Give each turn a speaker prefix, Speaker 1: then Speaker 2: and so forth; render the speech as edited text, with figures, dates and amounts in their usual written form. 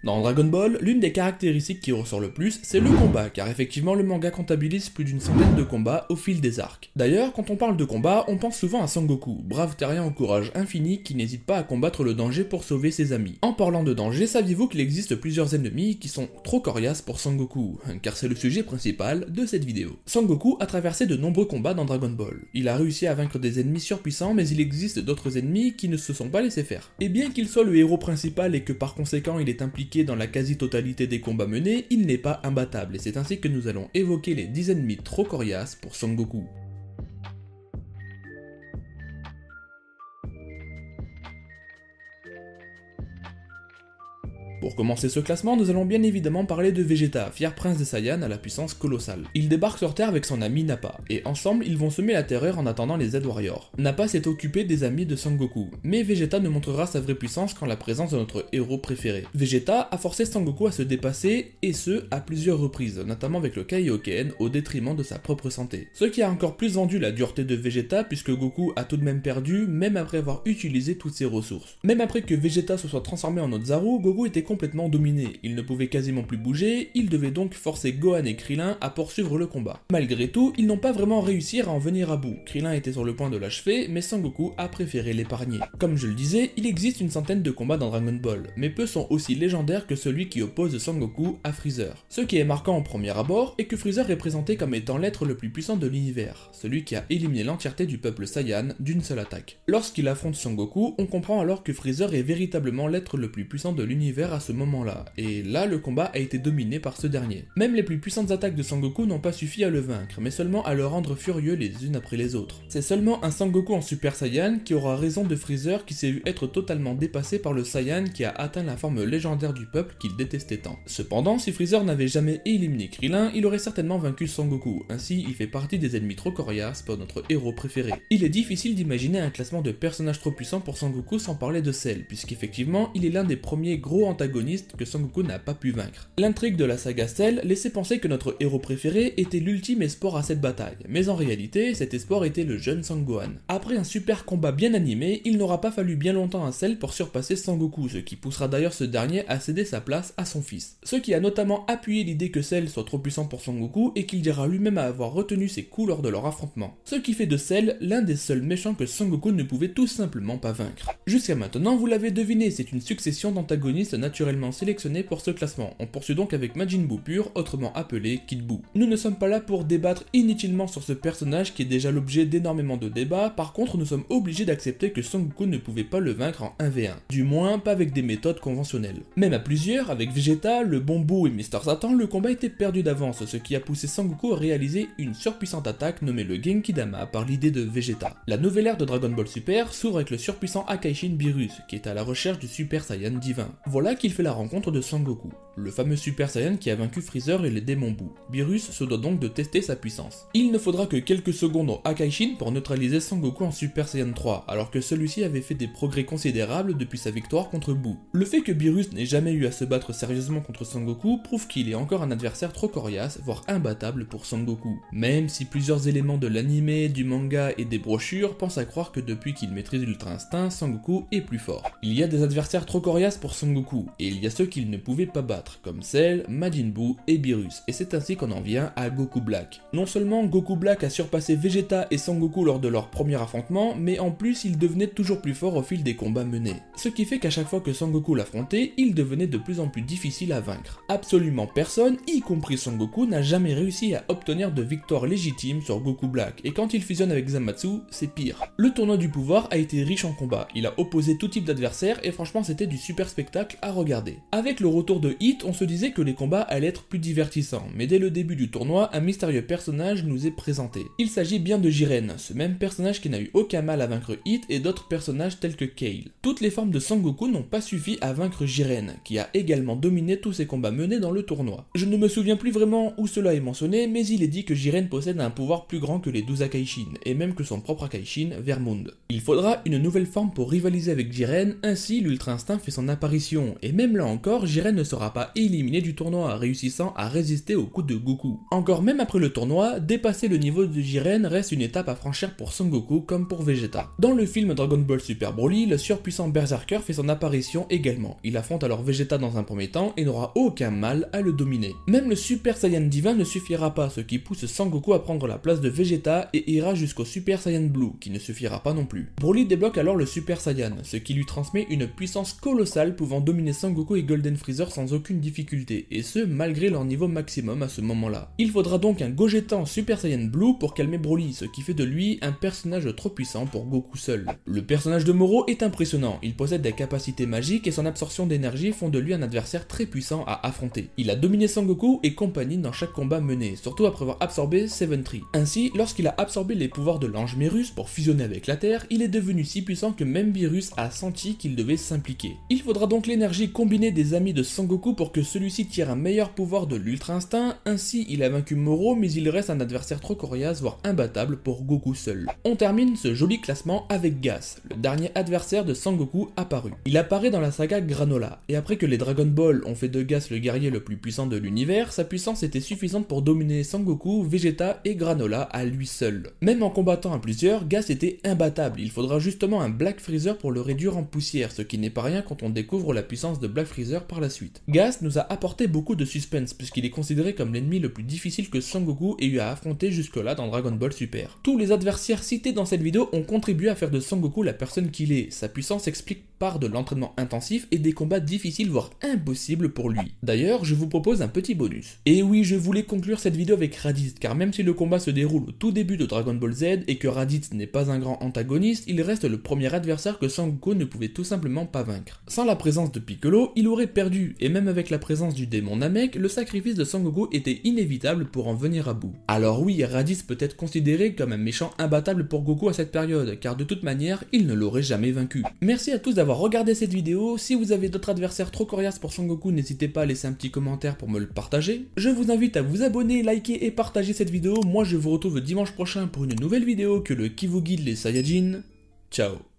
Speaker 1: Dans Dragon Ball, l'une des caractéristiques qui ressort le plus, c'est le combat, car effectivement le manga comptabilise plus d'une centaine de combats au fil des arcs. D'ailleurs, quand on parle de combat, on pense souvent à Sangoku, brave terrien au courage infini qui n'hésite pas à combattre le danger pour sauver ses amis. En parlant de danger, saviez-vous qu'il existe plusieurs ennemis qui sont trop coriaces pour Sangoku, car c'est le sujet principal de cette vidéo. Sangoku a traversé de nombreux combats dans Dragon Ball. Il a réussi à vaincre des ennemis surpuissants, mais il existe d'autres ennemis qui ne se sont pas laissés faire. Et bien qu'il soit le héros principal et que par conséquent il est impliqué dans la quasi-totalité des combats menés, il n'est pas imbattable, et c'est ainsi que nous allons évoquer les 10 ennemis trop coriaces pour Sangoku. Pour commencer ce classement, nous allons bien évidemment parler de Vegeta, fier prince des Saiyans à la puissance colossale. Il débarque sur Terre avec son ami Nappa, et ensemble ils vont semer la terreur en attendant les Z-Warriors. Nappa s'est occupé des amis de Sangoku, mais Vegeta ne montrera sa vraie puissance qu'en la présence de notre héros préféré. Vegeta a forcé Sangoku à se dépasser, et ce, à plusieurs reprises, notamment avec le Kaioken au détriment de sa propre santé. Ce qui a encore plus vendu la dureté de Vegeta puisque Goku a tout de même perdu, même après avoir utilisé toutes ses ressources. Même après que Vegeta se soit transformé en Ozaru, Goku était complètement dominé, il ne pouvait quasiment plus bouger, il devait donc forcer Gohan et Krillin à poursuivre le combat. Malgré tout, ils n'ont pas vraiment réussi à en venir à bout, Krillin était sur le point de l'achever, mais Sangoku a préféré l'épargner. Comme je le disais, il existe une centaine de combats dans Dragon Ball, mais peu sont aussi légendaires que celui qui oppose Sangoku à Freezer. Ce qui est marquant au premier abord est que Freezer est présenté comme étant l'être le plus puissant de l'univers, celui qui a éliminé l'entièreté du peuple Saiyan d'une seule attaque. Lorsqu'il affronte Sangoku, on comprend alors que Freezer est véritablement l'être le plus puissant de l'univers à ce moment-là, et là le combat a été dominé par ce dernier. Même les plus puissantes attaques de Sangoku n'ont pas suffi à le vaincre, mais seulement à le rendre furieux les unes après les autres. C'est seulement un Sangoku en Super Saiyan qui aura raison de Freezer qui s'est vu être totalement dépassé par le Saiyan qui a atteint la forme légendaire du peuple qu'il détestait tant. Cependant, si Freezer n'avait jamais éliminé Krillin, il aurait certainement vaincu Sangoku, ainsi il fait partie des ennemis trop coriaces pour notre héros préféré. Il est difficile d'imaginer un classement de personnages trop puissants pour Sangoku sans parler de Cell, puisqu'effectivement il est l'un des premiers gros antagonistes que Sangoku n'a pas pu vaincre. L'intrigue de la saga Cell laissait penser que notre héros préféré était l'ultime espoir à cette bataille, mais en réalité, cet espoir était le jeune Sangohan. Après un super combat bien animé, il n'aura pas fallu bien longtemps à Cell pour surpasser Sangoku, ce qui poussera d'ailleurs ce dernier à céder sa place à son fils. Ce qui a notamment appuyé l'idée que Cell soit trop puissant pour Sangoku et qu'il dira lui-même avoir retenu ses coups lors de leur affrontement. Ce qui fait de Cell l'un des seuls méchants que Sangoku ne pouvait tout simplement pas vaincre. Jusqu'à maintenant, vous l'avez deviné, c'est une succession d'antagonistes naturellement sélectionnés pour ce classement. On poursuit donc avec Majin Buu pur, autrement appelé Kid Buu. Nous ne sommes pas là pour débattre inutilement sur ce personnage qui est déjà l'objet d'énormément de débats, par contre nous sommes obligés d'accepter que Sangoku ne pouvait pas le vaincre en 1v1, du moins pas avec des méthodes conventionnelles. Même à plusieurs, avec Vegeta, le bon Buu et Mr Satan, le combat était perdu d'avance, ce qui a poussé Sangoku à réaliser une surpuissante attaque nommée le Genkidama par l'idée de Vegeta. La nouvelle ère de Dragon Ball Super s'ouvre avec le surpuissant Akaishin Beerus, qui est à la recherche du Super Saiyan divin. Voilà qu'il fait la rencontre de Sangoku, le fameux Super Saiyan qui a vaincu Freezer et les démons Buu. Beerus se doit donc de tester sa puissance. Il ne faudra que quelques secondes au Akaishin pour neutraliser Sangoku en Super Saiyan 3, alors que celui-ci avait fait des progrès considérables depuis sa victoire contre Buu. Le fait que Beerus n'ait jamais eu à se battre sérieusement contre Sangoku prouve qu'il est encore un adversaire trop coriace, voire imbattable pour Sangoku. Même si plusieurs éléments de l'anime, du manga et des brochures pensent à croire que depuis qu'il maîtrise l'Ultra Instinct, Sangoku est plus fort. Il y a des adversaires trop coriaces pour Sangoku, et il y a ceux qu'il ne pouvait pas battre, comme Cell, Majin Buu et Beerus, et c'est ainsi qu'on en vient à Goku Black. Non seulement Goku Black a surpassé Vegeta et Sangoku lors de leur premier affrontement, mais en plus il devenait toujours plus fort au fil des combats menés. Ce qui fait qu'à chaque fois que Sangoku l'affrontait, il devenait de plus en plus difficile à vaincre. Absolument personne, y compris Sangoku, n'a jamais réussi à obtenir de victoire légitime sur Goku Black, et quand il fusionne avec Zamasu, c'est pire. Le tournoi du pouvoir a été riche en combats, il a opposé tout type d'adversaires et franchement c'était du super spectacle à regarder. Avec le retour de Hit, on se disait que les combats allaient être plus divertissants, mais dès le début du tournoi, un mystérieux personnage nous est présenté. Il s'agit bien de Jiren, ce même personnage qui n'a eu aucun mal à vaincre Hit et d'autres personnages tels que Kale. Toutes les formes de Sangoku n'ont pas suffi à vaincre Jiren, qui a également dominé tous ces combats menés dans le tournoi. Je ne me souviens plus vraiment où cela est mentionné, mais il est dit que Jiren possède un pouvoir plus grand que les 12 Akaishin, et même que son propre Akaishin, Vermund. Il faudra une nouvelle forme pour rivaliser avec Jiren, ainsi l'Ultra Instinct fait son apparition, et même là encore, Jiren ne sera pas éliminé du tournoi, réussissant à résister aux coups de Goku. Encore même après le tournoi, dépasser le niveau de Jiren reste une étape à franchir pour Son Goku comme pour Vegeta. Dans le film Dragon Ball Super Broly, le surpuissant Berserker fait son apparition également. Il affronte alors Vegeta dans un premier temps et n'aura aucun mal à le dominer. Même le Super Saiyan divin ne suffira pas, ce qui pousse Son Goku à prendre la place de Vegeta et ira jusqu'au Super Saiyan Blue, qui ne suffira pas non plus. Broly débloque alors le Super Saiyan, ce qui lui transmet une puissance colossale pouvant dominer Son Goku et Golden Freezer sans aucune difficulté, et ce malgré leur niveau maximum à ce moment-là. Il faudra donc un Gogeta Super Saiyan Blue pour calmer Broly, ce qui fait de lui un personnage trop puissant pour Goku seul. Le personnage de Moro est impressionnant, il possède des capacités magiques et son absorption d'énergie font de lui un adversaire très puissant à affronter. Il a dominé Son Goku et compagnie dans chaque combat mené, surtout après avoir absorbé Seven Tree. Ainsi, lorsqu'il a absorbé les pouvoirs de l'ange Mérus pour fusionner avec la Terre, il est devenu si puissant que même Beerus a senti qu'il devait s'impliquer. Il faudra donc l'énergie combinée des amis de Son Goku pour que celui-ci tire un meilleur pouvoir de l'Ultra Instinct, ainsi il a vaincu Moro mais il reste un adversaire trop coriace voire imbattable pour Goku seul. On termine ce joli classement avec Gas, le dernier adversaire de Son Goku apparu. Il apparaît dans la saga Granola, et après que les Dragon Ball ont fait de Gas le guerrier le plus puissant de l'univers, sa puissance était suffisante pour dominer Son Goku, Vegeta et Granola à lui seul. Même en combattant à plusieurs, Gas était imbattable, il faudra justement un Black Freezer pour le réduire en poussière, ce qui n'est pas rien quand on découvre la puissance de Black Freezer par la suite. Gas nous a apporté beaucoup de suspense puisqu'il est considéré comme l'ennemi le plus difficile que Son Goku ait eu à affronter jusque-là dans Dragon Ball Super. Tous les adversaires cités dans cette vidéo ont contribué à faire de Son Goku la personne qu'il est. Sa puissance s'explique par de l'entraînement intensif et des combats difficiles voire impossibles pour lui. D'ailleurs, je vous propose un petit bonus. Et oui, je voulais conclure cette vidéo avec Raditz, car même si le combat se déroule au tout début de Dragon Ball Z et que Raditz n'est pas un grand antagoniste, il reste le premier adversaire que Son Goku ne pouvait tout simplement pas vaincre. Sans la présence de Piccolo, il aurait perdu, et même avec la présence du démon Namek, le sacrifice de Son Goku était inévitable pour en venir à bout. Alors oui, Raditz peut être considéré comme un méchant imbattable pour Goku à cette période, car de toute manière, il ne l'aurait jamais vaincu. Merci à tous d'avoir regardé cette vidéo. Si vous avez d'autres adversaires trop coriaces pour Son Goku, n'hésitez pas à laisser un petit commentaire pour me le partager. Je vous invite à vous abonner, liker et partager cette vidéo. Moi je vous retrouve dimanche prochain pour une nouvelle vidéo que le qui vous guide les Saiyajins. Ciao.